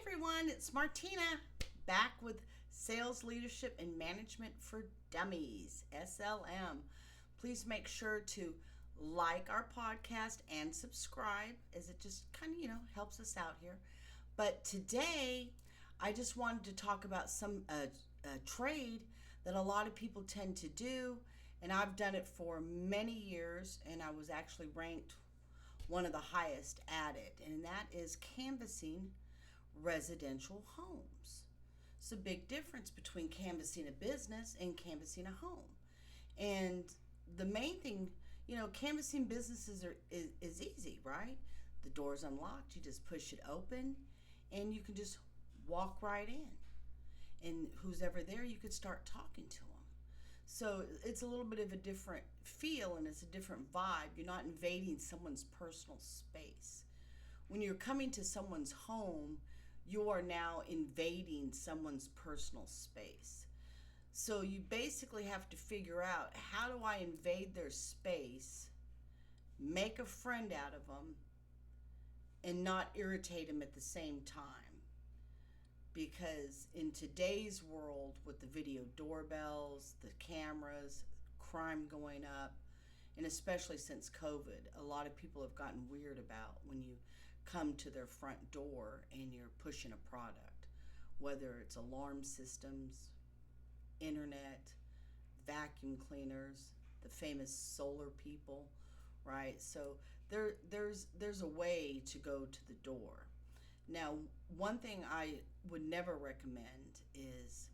everyone, it's Martina back with Sales Leadership and Management for Dummies, SLM. Please make sure to like our podcast and subscribe, as it just kind of, helps us out here. But today, I just wanted to talk about some trade that a lot of people tend to do, and I've done it for many years, and I was actually ranked one of the highest at it, and that is canvassing residential homes. It's a big difference between canvassing a business and canvassing a home. And the main thing, canvassing businesses is easy, right? The door's unlocked, you just push it open, and you can just walk right in. And who's ever there, you could start talking to them. So it's a little bit of a different feel and it's a different vibe. You're not invading someone's personal space. When you're coming to someone's home, you are now invading someone's personal space. So you basically have to figure out, how do I invade their space, make a friend out of them, and not irritate them at the same time? Because in today's world, with the video doorbells, the cameras, crime going up, and especially since COVID, a lot of people have gotten weird about when you come to their front door and you're pushing a product, whether it's alarm systems, internet, vacuum cleaners, the famous solar people, right? So there's a way to go to the door. Now, one thing I would never recommend is,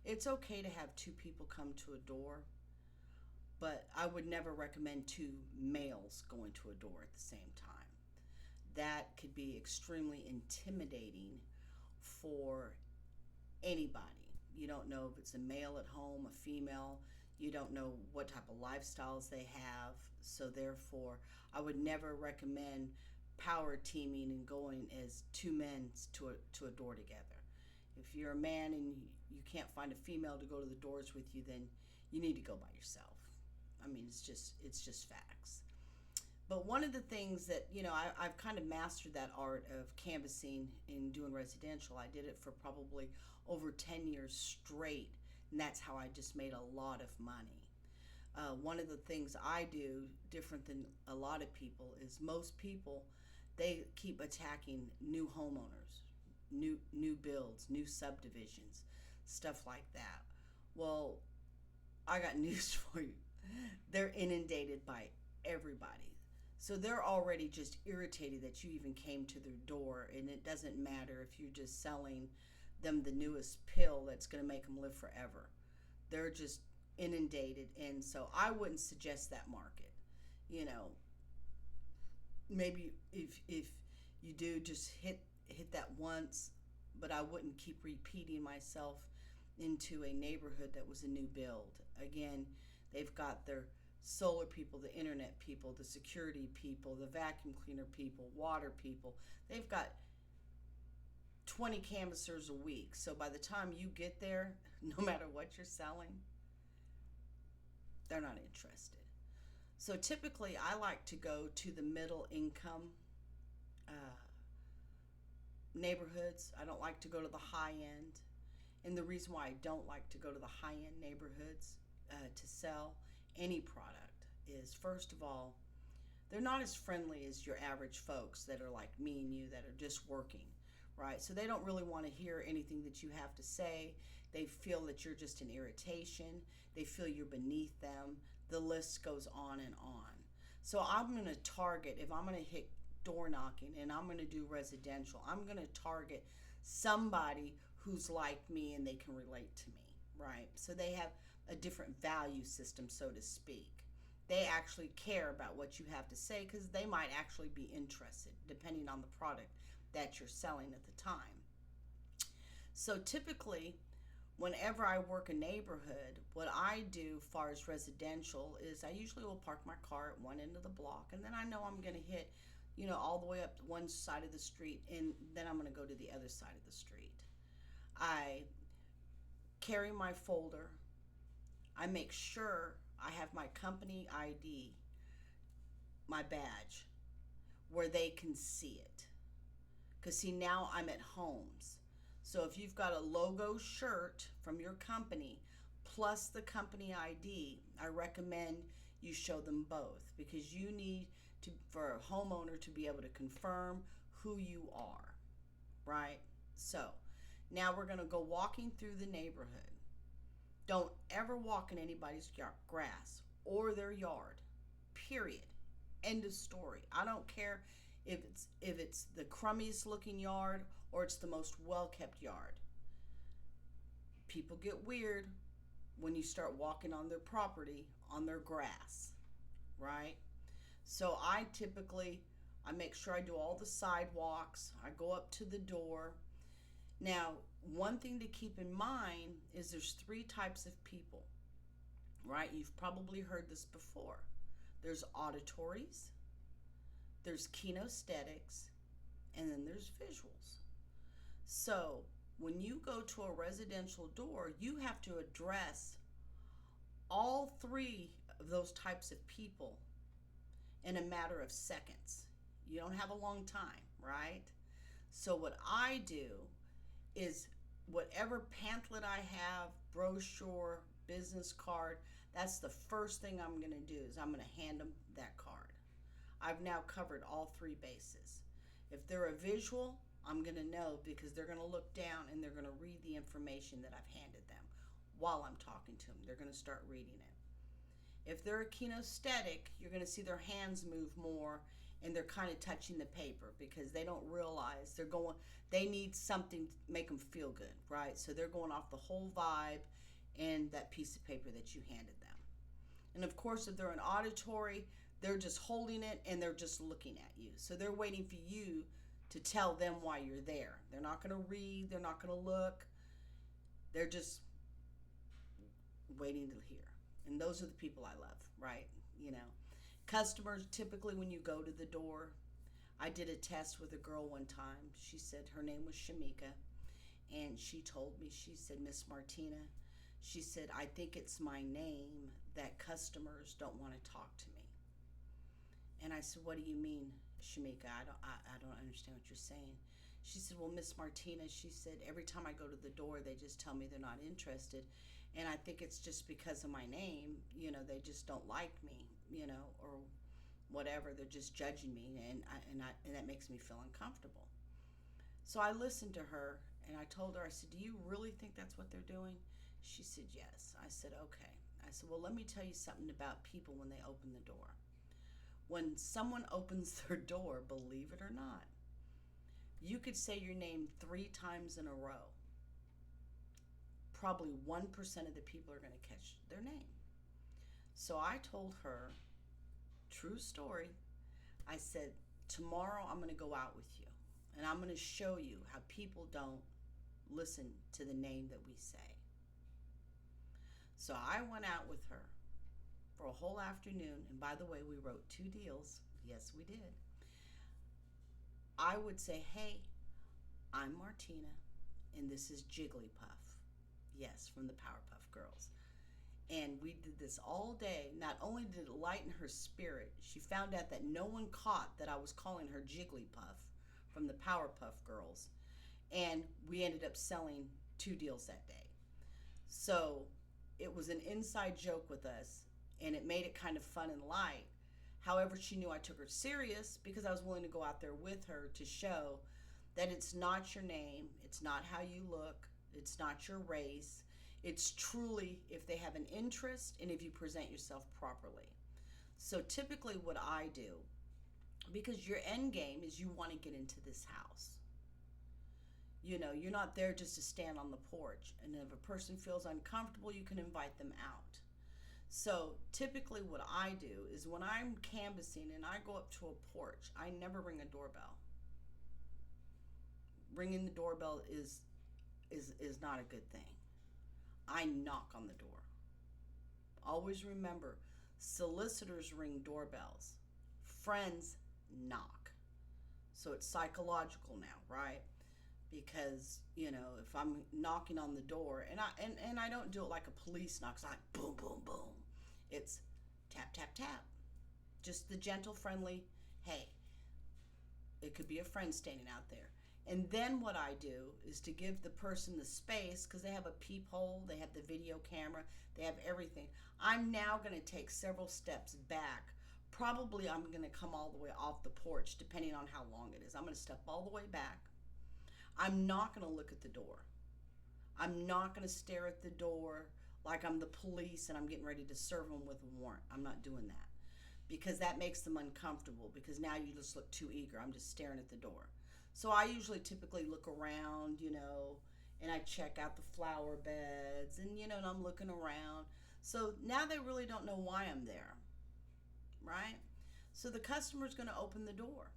it's okay to have two people come to a door, but I would never recommend two males going to a door at the same time. That could be extremely intimidating for anybody. You don't know if it's a male at home, a female. You don't know what type of lifestyles they have. So therefore, I would never recommend power teaming and going as two men to a door together. If you're a man and you can't find a female to go to the doors with you, then you need to go by yourself. I mean, it's just facts. But one of the things that, I've kind of mastered that art of canvassing and doing residential. I did it for probably over 10 years straight, and that's how I just made a lot of money. One of the things I do different than a lot of people is, most people, they keep attacking new homeowners, new builds, new subdivisions, stuff like that. Well, I got news for you. They're inundated by everybody. So they're already just irritated that you even came to their door, and it doesn't matter if you're just selling them the newest pill that's going to make them live forever. They're just inundated, and so I wouldn't suggest that market. Maybe if you do, just hit that once, but I wouldn't keep repeating myself into a neighborhood that was a new build. Again, they've got their solar people, the internet people, the security people, the vacuum cleaner people, water people. They've got 20 canvassers a week. So by the time you get there, no matter what you're selling, they're not interested. So typically, I like to go to the middle income neighborhoods. I don't like to go to the high end. And the reason why I don't like to go to the high end neighborhoods to sell any product is, first of all, they're not as friendly as your average folks that are like me and you, that are just working, right? So they don't really want to hear anything that you have to say. They feel that you're just an irritation. They feel you're beneath them. The list goes on and on. So I'm going to target, if I'm going to hit door knocking and I'm going to do residential, I'm going to target somebody who's like me and they can relate to me, right? So they have a different value system, so to speak. They actually care about what you have to say, because they might actually be interested, depending on the product that you're selling at the time. So typically, whenever I work a neighborhood, what I do as far as residential is, I usually will park my car at one end of the block, and then I know I'm going to hit, all the way up to one side of the street, and then I'm going to go to the other side of the street. I carry my folder. I make sure I have my company ID, my badge, where they can see it. Because, see, now I'm at homes. So if you've got a logo shirt from your company plus the company ID, I recommend you show them both, because you need to, for a homeowner to be able to confirm who you are, right? So now we're going to go walking through the neighborhood. Don't ever walk in anybody's grass or their yard, period. End of story. I don't care if it's the crummiest looking yard or it's the most well-kept yard. People get weird when you start walking on their property, on their grass, right? So I make sure I do all the sidewalks. I go up to the door. Now, one thing to keep in mind is there's 3 types of people, right? You've probably heard this before. There's auditories, there's kinesthetics, and then there's visuals. So when you go to a residential door, you have to address all 3 of those types of people in a matter of seconds. You don't have a long time, right? So what I do is whatever pamphlet I have, brochure, business card, that's the first thing I'm going to do is I'm going to hand them that card. I've now covered all 3 bases. If they're a visual, I'm going to know because they're going to look down and they're going to read the information that I've handed them while I'm talking to them. They're going to start reading it. If they're a kinesthetic, you're going to see their hands move more and they're kind of touching the paper because they don't realize they need something to make them feel good, right? So they're going off the whole vibe and that piece of paper that you handed them. And of course, if they're an auditory, they're just holding it and they're just looking at you. So they're waiting for you to tell them why you're there. They're not going to read, they're not going to look. They're just waiting to hear. And those are the people I love, right? Customers, typically when you go to the door, I did a test with a girl one time. She said her name was Shamika, and she told me, she said, Miss Martina, she said, I think it's my name that customers don't want to talk to me. And I said, what do you mean, Shamika? I don't understand what you're saying. She said, well, Miss Martina, she said, every time I go to the door, they just tell me they're not interested. And I think it's just because of my name, they just don't like me, or whatever. They're just judging me, and that makes me feel uncomfortable. So I listened to her, and I told her, I said, do you really think that's what they're doing? She said, yes. I said, okay. I said, well, let me tell you something about people when they open the door. When someone opens their door, believe it or not, you could say your name 3 times in a row. Probably 1% of the people are going to catch their name. So I told her, true story, I said, tomorrow I'm going to go out with you and I'm going to show you how people don't listen to the name that we say. So I went out with her for a whole afternoon, and by the way, we wrote 2 deals. Yes, we did. I would say, hey, I'm Martina, and this is Jigglypuff. Yes, from the Powerpuff Girls. And we did this all day. Not only did it lighten her spirit, she found out that no one caught that I was calling her Jigglypuff from the Powerpuff Girls. And we ended up selling 2 deals that day. So it was an inside joke with us, and it made it kind of fun and light. However, she knew I took her serious because I was willing to go out there with her to show that it's not your name, it's not how you look, it's not your race. It's truly if they have an interest and if you present yourself properly. So typically what I do, because your end game is you want to get into this house. You're not there just to stand on the porch. And if a person feels uncomfortable, you can invite them out. So typically what I do is when I'm canvassing and I go up to a porch, I never ring a doorbell. Ringing the doorbell is not a good thing. I knock on the door. Always remember, solicitors ring doorbells. Friends knock. So it's psychological now, right? Because, if I'm knocking on the door, and I don't do it like a police knock, it's like boom, boom, boom. It's tap, tap, tap. Just the gentle, friendly, hey. It could be a friend standing out there. And then what I do is to give the person the space, because they have a peephole, they have the video camera, they have everything. I'm now going to take several steps back. Probably I'm going to come all the way off the porch, depending on how long it is. I'm going to step all the way back. I'm not going to look at the door. I'm not going to stare at the door like I'm the police and I'm getting ready to serve them with a warrant. I'm not doing that, because that makes them uncomfortable, because now you just look too eager. I'm just staring at the door. So I usually typically look around, and I check out the flower beds, and and I'm looking around. So now they really don't know why I'm there, right? So the customer's going to open the door.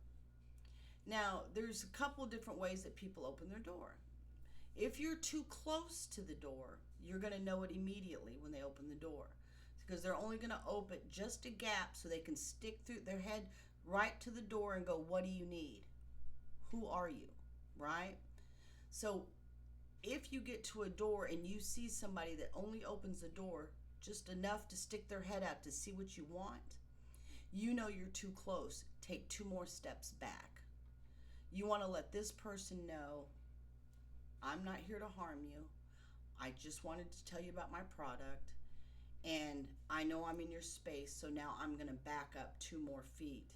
Now, there's a couple different ways that people open their door. If you're too close to the door, you're going to know it immediately when they open the door, because they're only going to open just a gap so they can stick through their head right to the door and go, "What do you need? Who are you?" Right? So if you get to a door and you see somebody that only opens the door just enough to stick their head out to see what you want, you know you're too close. Take 2 more steps back. You want to let this person know, I'm not here to harm you. I just wanted to tell you about my product, and I know I'm in your space, so now I'm going to back up 2 more feet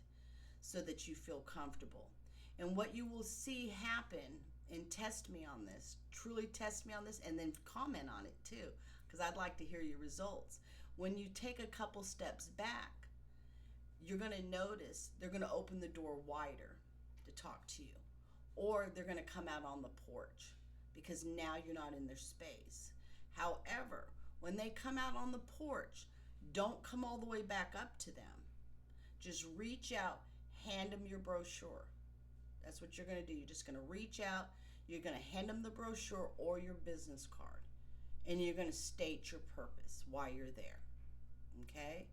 so that you feel comfortable. And what you will see happen, and test me on this, truly test me on this, and then comment on it too, because I'd like to hear your results. When you take a couple steps back, you're going to notice they're going to open the door wider to talk to you, or they're going to come out on the porch, because now you're not in their space. However, when they come out on the porch, don't come all the way back up to them. Just reach out, hand them your brochure. That's what you're going to do. You're just going to reach out, you're going to hand them the brochure or your business card, and you're going to state your purpose, why you're there. Okay?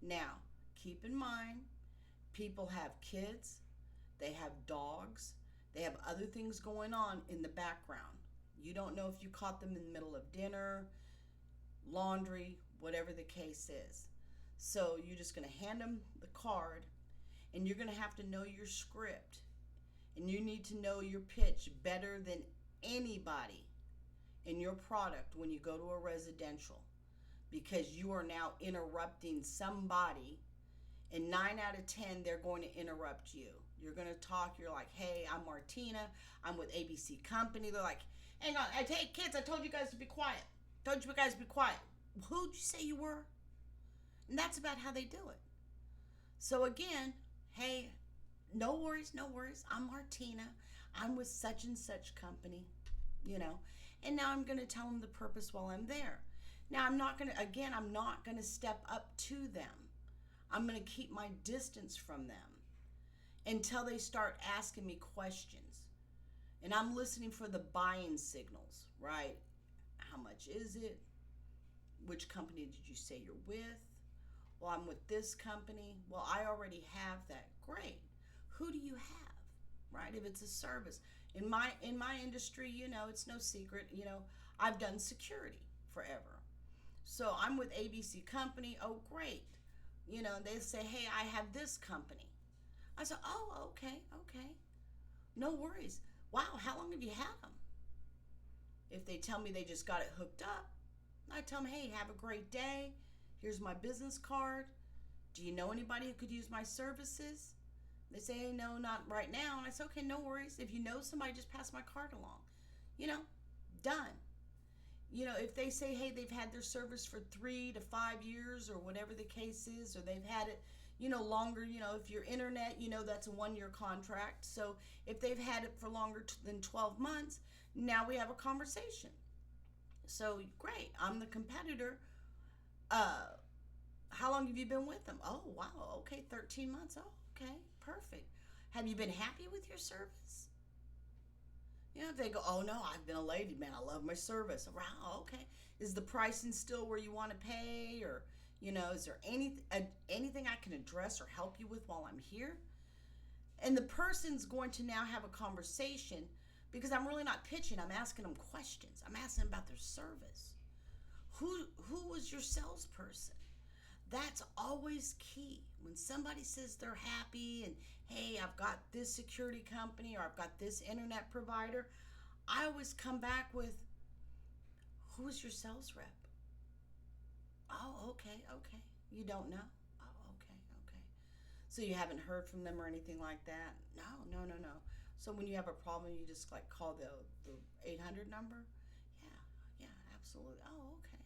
Now, keep in mind, people have kids, they have dogs, they have other things going on in the background. You don't know if you caught them in the middle of dinner, laundry, whatever the case is. So you're just going to hand them the card, and you're going to have to know your script, and you need to know your pitch better than anybody in your product when you go to a residential, because you are now interrupting somebody, and 9 out of 10 they're going to interrupt you. You're going to talk, you're like, "Hey, I'm Martina, I'm with ABC Company." They're like, "Hang on, hey kids, I told you guys to be quiet. Told you guys to be quiet. Who'd you say you were?" And that's about how they do it. So again, "Hey, no worries, I'm Martina, I'm with such and such company," and now I'm going to tell them the purpose while I'm there. Now I'm not going to step up to them. I'm going to keep my distance from them until they start asking me questions. And I'm listening for the buying signals, right? How much is it? Which company did you say you're with? Well, I'm with this company. Well, I already have that. Great. Who do you have? Right? If it's a service. In my industry, it's no secret, I've done security forever. So I'm with ABC Company. Oh, great. They say, "Hey, I have this company." I said, "Oh, okay. No worries. Wow, how long have you had them?" If they tell me they just got it hooked up, I tell them, "Hey, have a great day. Here's my business card. Do you know anybody who could use my services?" They say, "Hey, no, not right now." And I say, "Okay, no worries. If you know somebody, just pass my card along." Done. If they say, hey, they've had their service for 3 to 5 years or whatever the case is, or they've had it, longer, if you're internet, that's a 1-year contract. So if they've had it for longer than 12 months, now we have a conversation. So great, I'm the competitor. How long have you been with them? Oh, wow, okay, 13 months. Oh, okay, perfect. Have you been happy with your service? If they go, "Oh no, I've been a lady, man, I love my service." Wow, okay. Is the pricing still where you want to pay? Or, is there anything I can address or help you with while I'm here? And the person's going to now have a conversation, because I'm really not pitching. I'm asking them questions. I'm asking them about their service. Who was your salesperson? That's always key. When somebody says they're happy and, hey, I've got this security company or I've got this internet provider, I always come back with, who's your sales rep? Oh, okay, okay. You don't know? Oh, okay, okay. So you haven't heard from them or anything like that? No, no, no, no. So when you have a problem, you just like call the 800 number? Yeah, yeah, absolutely. Oh, okay.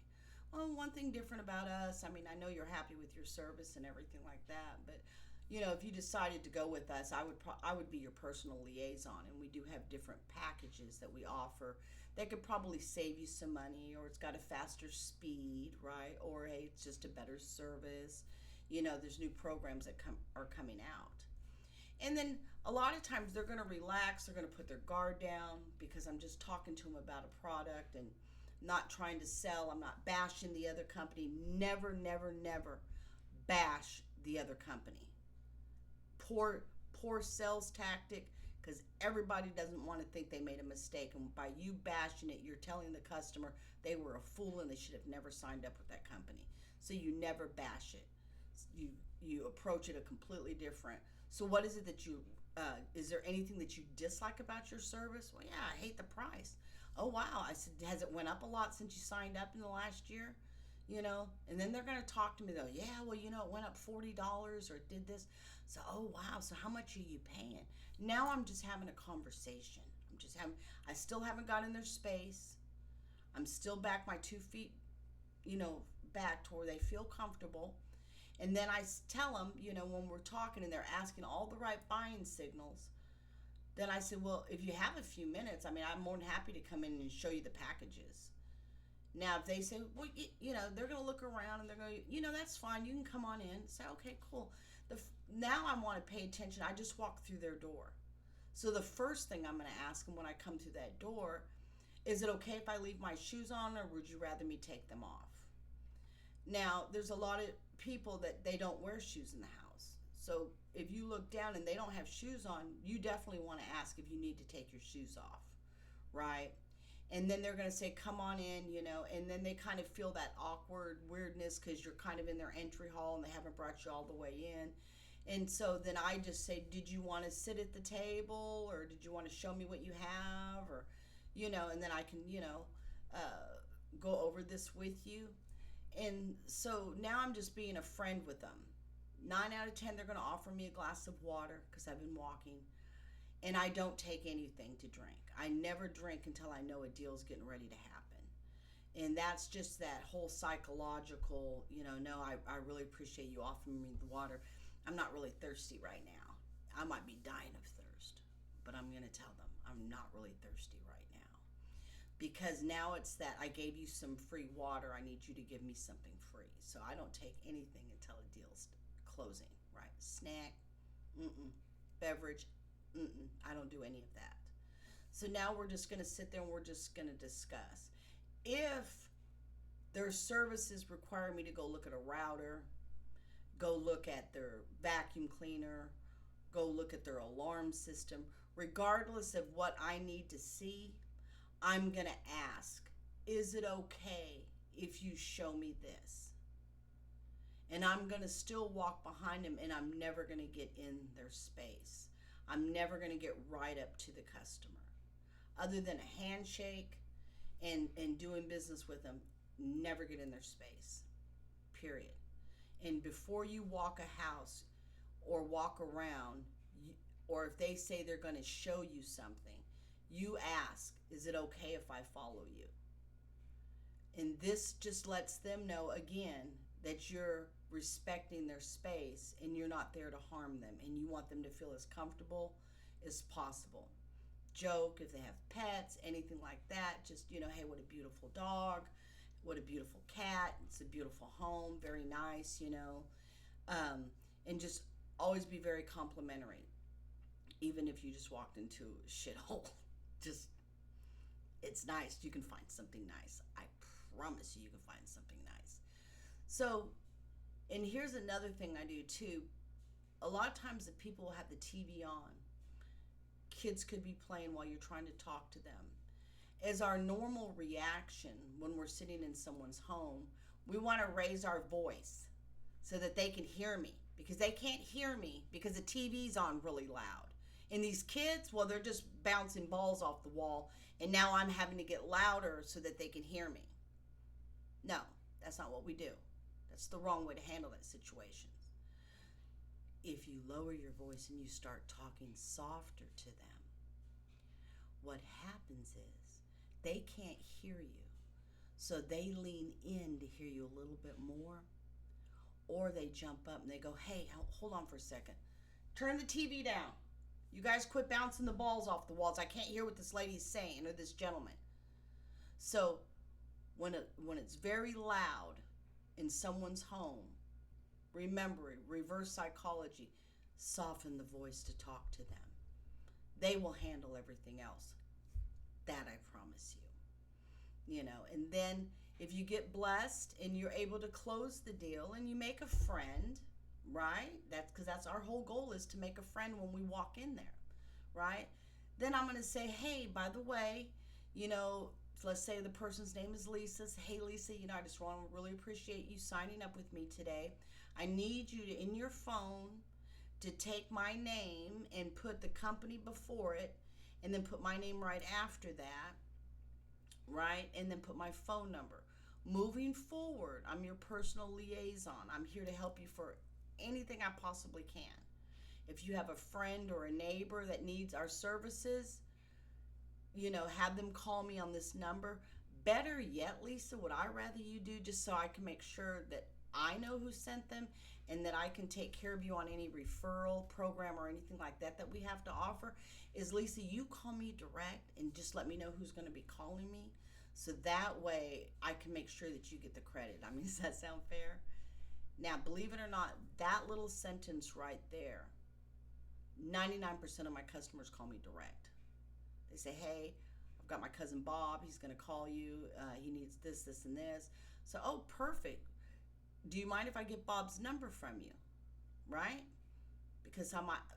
Well, one thing different about us, I mean, I know you're happy with your service and everything like that, but if you decided to go with us, I would be your personal liaison, and we do have different packages that we offer that could probably save you some money, or it's got a faster speed, right? Or hey, it's just a better service. There's new programs that are coming out. And then a lot of times they're going to relax, they're going to put their guard down because I'm just talking to them about a product and not trying to sell. I'm not bashing the other company. Never, never, never bash the other company. Poor sales tactic, because everybody doesn't want to think they made a mistake. And by you bashing it, you're telling the customer they were a fool and they should have never signed up with that company. So you never bash it. You approach it a completely different. So what is it that is there anything that you dislike about your service? Well, yeah, I hate the price. Oh, wow. I said, has it went up a lot since you signed up in the last year? And then they're going to talk to me though. Yeah, well, it went up $40 or it did this. So, oh, wow. So how much are you paying? Now I'm just having a conversation. I still haven't got in their space. I'm still back my 2 feet, back to where they feel comfortable. And then I tell them, when we're talking and they're asking all the right buying signals, then I said, well, if you have a few minutes, I mean, I'm more than happy to come in and show you the packages. Now, if they say, well, they're going to look around and they're going to, that's fine. You can come on in. Say, okay, cool. Now I want to pay attention. I just walk through their door. So the first thing I'm going to ask them when I come through that door, is it okay if I leave my shoes on or would you rather me take them off? Now, there's a lot of people that they don't wear shoes in the house. So if you look down and they don't have shoes on, you definitely want to ask if you need to take your shoes off, right? And then they're going to say, come on in, and then they kind of feel that awkward weirdness because you're kind of in their entry hall and they haven't brought you all the way in. And so then I just say, did you want to sit at the table or did you want to show me what you have? Or, and then I can, go over this with you. And so now I'm just being a friend with them. 9 out of 10, they're going to offer me a glass of water because I've been walking. And I don't take anything to drink. I never drink until I know a deal's getting ready to happen. And that's just that whole psychological, no, I really appreciate you offering me the water. I'm not really thirsty right now. I might be dying of thirst, but I'm going to tell them I'm not really thirsty right now. Because now it's that I gave you some free water, I need you to give me something free. So I don't take anything until a deal's closing, right? Snack, beverage, I don't do any of that. So now we're just going to sit there and we're just going to discuss. If their services require me to go look at a router, go look at their vacuum cleaner, go look at their alarm system, regardless of what I need to see, I'm going to ask, is it okay if you show me this? And I'm going to still walk behind them and I'm never going to get in their space. I'm never going to get right up to the customer. Other than a handshake and doing business with them, never get in their space, period. And before you walk a house or walk around, or if they say they're going to show you something, you ask, is it okay if I follow you? And this just lets them know, again, that you're respecting their space and you're not there to harm them and you want them to feel as comfortable as possible. Joke if they have pets, anything like that, just, hey, what a beautiful dog, what a beautiful cat, it's a beautiful home, very nice, and just always be very complimentary, even if you just walked into a shithole. Just, it's nice, you can find something nice. I promise you can find something nice. So, and here's another thing I do too. A lot of times if people have the TV on, kids could be playing while you're trying to talk to them. As our normal reaction when we're sitting in someone's home, we want to raise our voice so that they can hear me because they can't hear me because the TV's on really loud. And these kids, well, they're just bouncing balls off the wall, and now I'm having to get louder so that they can hear me. No, that's not what we do. That's the wrong way to handle that situation. If you lower your voice and you start talking softer to them, what happens is they can't hear you. So they lean in to hear you a little bit more, or they jump up and they go, hey, hold on for a second. Turn the TV down. You guys quit bouncing the balls off the walls. I can't hear what this lady's saying or this gentleman. So when it's very loud in someone's home, remember, reverse psychology, soften the voice to talk to them. They will handle everything else. That I promise you. And then if you get blessed and you're able to close the deal and you make a friend, right? That's our whole goal, is to make a friend when we walk in there, right? Then I'm going to say, hey, by the way, let's say the person's name is Lisa. Hey, Lisa, I just want to really appreciate you signing up with me today. I need you to, in your phone, to take my name and put the company before it, and then put my name right after that, right? And then put my phone number. Moving forward, I'm your personal liaison. I'm here to help you for anything I possibly can. If you have a friend or a neighbor that needs our services, have them call me on this number. Better yet, Lisa, would I rather you do, just so I can make sure that I know who sent them and that I can take care of you on any referral program or anything like that we have to offer, is, Lisa, you call me direct and just let me know who's going to be calling me, so that way I can make sure that you get the credit. I mean, does that sound fair? Now, believe it or not, that little sentence right there, 99% of my customers call me direct. They say, hey, I've got my cousin Bob. He's going to call you. He needs this, this, and this. So, oh, perfect. Do you mind if I get Bob's number from you? Right? Because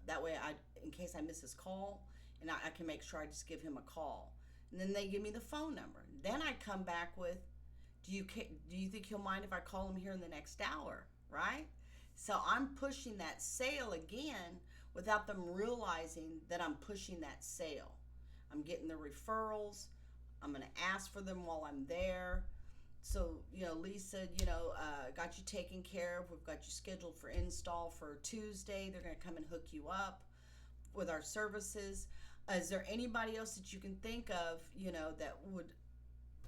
that way, in case I miss his call, and I can make sure I just give him a call. And then they give me the phone number. Then I come back with, do you think he'll mind if I call him here in the next hour? Right? So I'm pushing that sale again without them realizing that I'm pushing that sale. I'm getting the referrals. I'm going to ask for them while I'm there. So, Lisa, got you taken care of. We've got you scheduled for install for Tuesday. They're going to come and hook you up with our services. Is there anybody else that you can think of, that would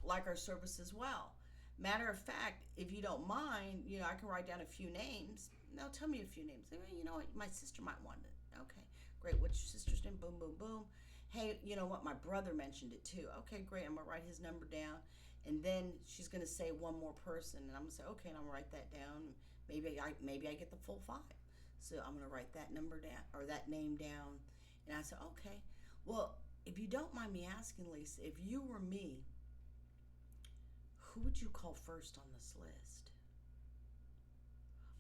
like our service as well? Matter of fact, if you don't mind, I can write down a few names. Now tell me a few names. You know what? My sister might want it. Okay, great. What's your sister's name? Boom, boom, boom. Hey, you know what? My brother mentioned it too. Okay, great. I'm going to write his number down. And then she's going to say one more person. And I'm going to say, okay, and I'm going to write that down. Maybe I get the full 5. So I'm going to write that number down, or that name down. And I said, okay. Well, if you don't mind me asking, Lisa, if you were me, who would you call first on this list?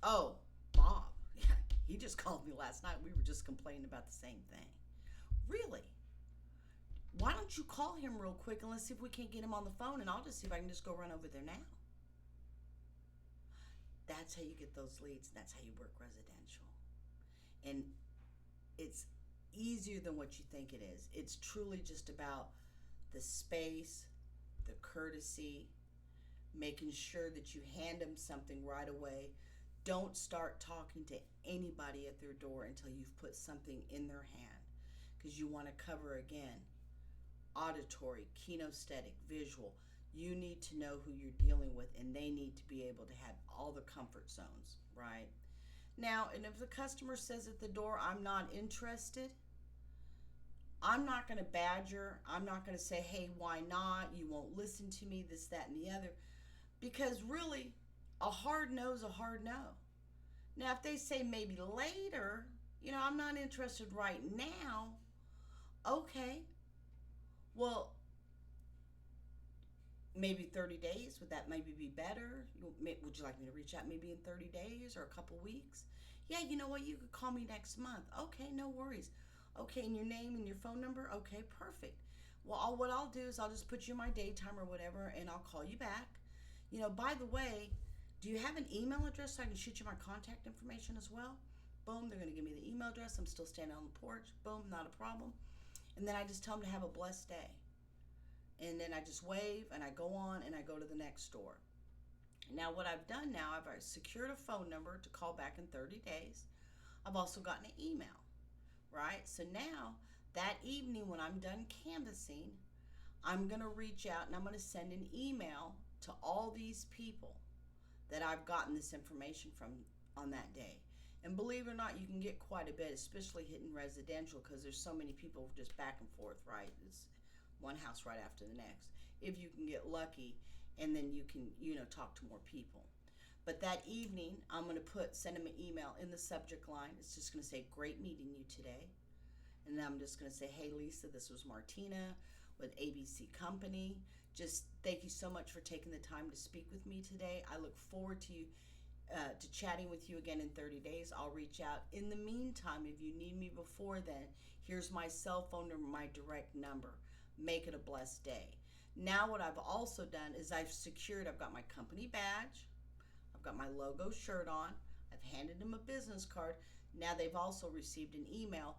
Oh, Bob. Yeah, he just called me last night. We were just complaining about the same thing. Really? Why don't you call him real quick and let's see if we can't get him on the phone, and I'll just see if I can just go run over there now. That's how you get those leads. That's how you work residential. And it's easier than what you think it is. It's truly just about the space, the courtesy, making sure that you hand them something right away. Don't start talking to anybody at their door until you've put something in their hand, because you want to cover, again, auditory, kinesthetic, visual. You need to know who you're dealing with, and they need to be able to have all the comfort zones, right? Now, and if the customer says at the door, I'm not interested, I'm not going to badger. I'm not going to say, hey, why not? You won't listen to me, this, that, and the other. Because really, a hard no is a hard no. Now, if they say maybe later, I'm not interested right now, okay. Well, maybe 30 days, would that maybe be better? Would you like me to reach out maybe in 30 days or a couple weeks? Yeah, you know what? You could call me next month. Okay, no worries. Okay, and your name and your phone number? Okay, perfect. Well, what I'll do is I'll just put you in my daytime or whatever, and I'll call you back. By the way, do you have an email address so I can shoot you my contact information as well? Boom, they're going to give me the email address. I'm still standing on the porch. Boom, not a problem. And then I just tell them to have a blessed day. And then I just wave and I go on and I go to the next store. Now what I've done now, I've secured a phone number to call back in 30 days. I've also gotten an email, right? So now that evening when I'm done canvassing, I'm going to reach out and I'm going to send an email to all these people that I've gotten this information from on that day. And believe it or not, you can get quite a bit, especially hitting residential, because there's so many people just back and forth, right? It's one house right after the next. If you can get lucky, and then you can, talk to more people. But that evening, I'm going to send them an email in the subject line. It's just going to say, great meeting you today. And then I'm just going to say, hey, Lisa, this was Martina with ABC Company. Just thank you so much for taking the time to speak with me today. I look forward to chatting with you again in 30 days. I'll reach out. In the meantime, if you need me before then, here's my cell phone number, my direct number. Make it a blessed day. Now what I've also done is I've got my company badge. I've got my logo shirt on. I've handed them a business card. Now they've also received an email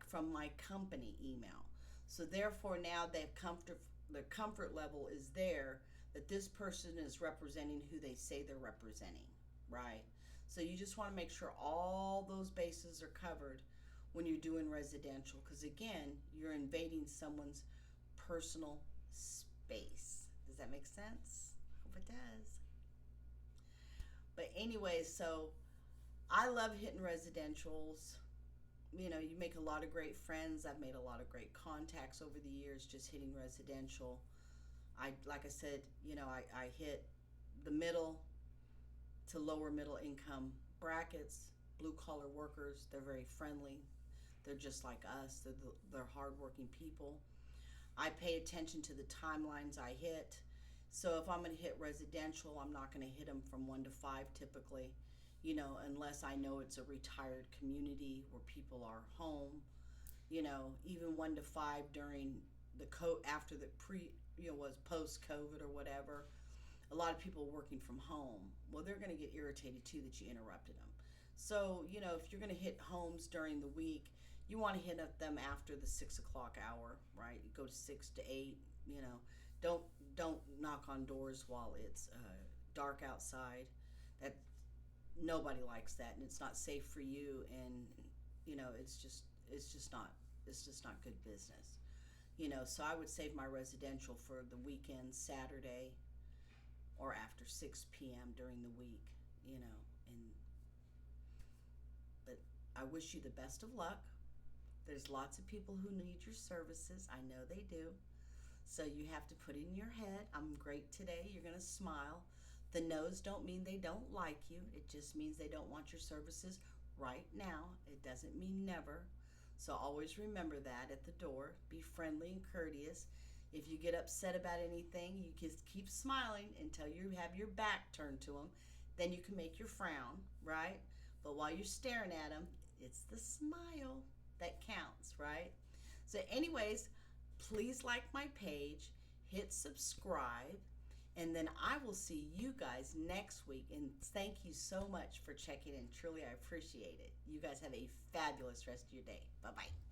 from my company email. So therefore now their comfort level is there that this person is representing who they say they're representing, right? So you just want to make sure all those bases are covered when you're doing residential, because again, you're invading someone's personal space. Does that make sense? Hope it does. But anyway, so I love hitting residentials. You make a lot of great friends. I've made a lot of great contacts over the years just hitting residential. Like I said, I hit the middle to lower middle income brackets, blue collar workers. They're very friendly. They're just like us. They're hardworking people. I pay attention to the timelines I hit. So if I'm going to hit residential, I'm not going to hit them from 1 to 5 typically, unless I know it's a retired community where people are home, even 1 to 5 during after the was post-COVID or whatever. A lot of people working from home. Well, they're going to get irritated too that you interrupted them. So, if you're going to hit homes during the week, you want to hit at them after the 6 o'clock hour, right? You go to 6 to 8, Don't knock on doors while it's dark outside. That nobody likes that, and it's not safe for you, and it's just not good business. So I would save my residential for the weekend, Saturday, or after 6 p.m. during the week, but I wish you the best of luck. There's lots of people who need your services. I know they do. So you have to put in your head, I'm great today. You're going to smile. The no's don't mean they don't like you. It just means they don't want your services right now. It doesn't mean never. So always remember that at the door. Be friendly and courteous. If you get upset about anything, you just keep smiling until you have your back turned to them. Then you can make your frown, right? But while you're staring at them, it's the smile that counts, right? So anyways, please like my page, hit subscribe, and then I will see you guys next week. And thank you so much for checking in. Truly, I appreciate it. You guys have a fabulous rest of your day. Bye-bye.